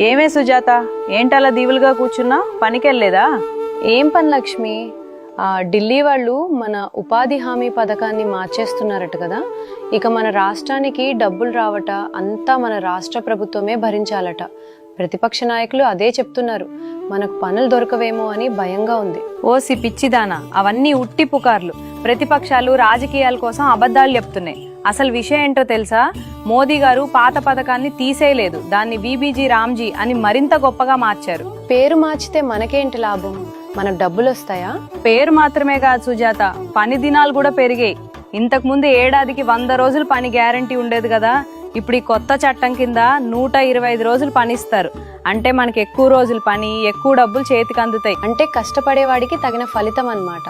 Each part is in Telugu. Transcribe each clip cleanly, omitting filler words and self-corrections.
ఏమే సుజాత, ఏంటలా దీవులుగా కూర్చున్నా? పనికెళ్ళలేదా? ఏం పని లక్ష్మి, ఢిల్లీ వాళ్ళు మన ఉపాధి హామీ పథకాన్ని మార్చేస్తున్నారట కదా. ఇక మన రాష్ట్రానికి డబ్బులు రావట అంతా మన రాష్ట్ర ప్రభుత్వమే భరించాలట. ప్రతిపక్ష నాయకులు అదే చెప్తున్నారు. మనకు పనులు దొరకవేమో అని భయంగా ఉంది. ఓసి పిచ్చిదానా, అవన్నీ ఉట్టి పుకార్లు. ప్రతిపక్షాలు రాజకీయాల కోసం అబద్ధాలు చెప్తున్నాయి. అసలు విషయం ఏంటో తెలుసా? మోదీ గారు పాత పథకాన్ని తీసేయలేదు, దాన్ని బీబీజీ రామ్జీ అని మరింత గొప్పగా మార్చారు. పేరు మార్చితే మనకేంటి లాభం? మనకు డబ్బులు వస్తాయా? పేరు మాత్రమే కాదు సుజాత, పని దినాలు కూడా పెరిగాయి. ఇంతకు ముందు ఏడాదికి 100 రోజులు పని గ్యారంటీ ఉండేది కదా. ఇప్పుడు ఈ కొత్త చట్టం కింద 125 రోజులు పనిస్తారు. అంటే మనకి ఎక్కువ రోజులు పని, ఎక్కువ డబ్బులు చేతికి అందుతాయి. అంటే కష్టపడేవాడికి తగిన ఫలితం అన్నమాట.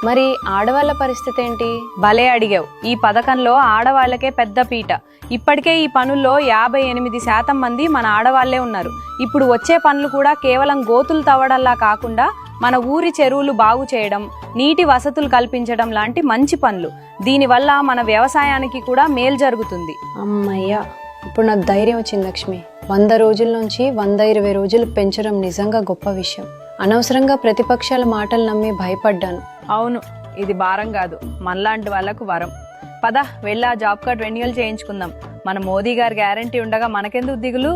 మరి ఆడవాళ్ళ పరిస్థితి ఏంటి? భలే అడిగావు. ఈ పథకంలో ఆడవాళ్లకే పెద్ద పీట. ఇప్పటికే ఈ పనుల్లో 58% మంది మన ఆడవాళ్లే ఉన్నారు. ఇప్పుడు వచ్చే పనులు కూడా కేవలం గోతులు తవ్వడంలా కాకుండా మన ఊరి చెరువులు బాగు చేయడం, నీటి వసతులు కల్పించడం లాంటి మంచి పనులు. దీనివల్ల మన వ్యవసాయానికి కూడా మేలు జరుగుతుంది. అమ్మయ్యా, ఇప్పుడు నాకు ధైర్యం వచ్చింది లక్ష్మి. 100 రోజుల నుంచి 120 రోజులు పెంచడం నిజంగా గొప్ప విషయం. అనవసరంగా ప్రతిపక్షాల మాటలు నమ్మి భయపడ్డాను. అవును, ఇది భారం కాదు, మనలాంటి వాళ్లకు వరం. పద వెళ్ళి ఆ జాబ్ కార్డ్ రెన్యువల్ చేయించుకుందాం. మన మోదీ గారి గ్యారంటీ ఉండగా మనకెందుకు దిగులు?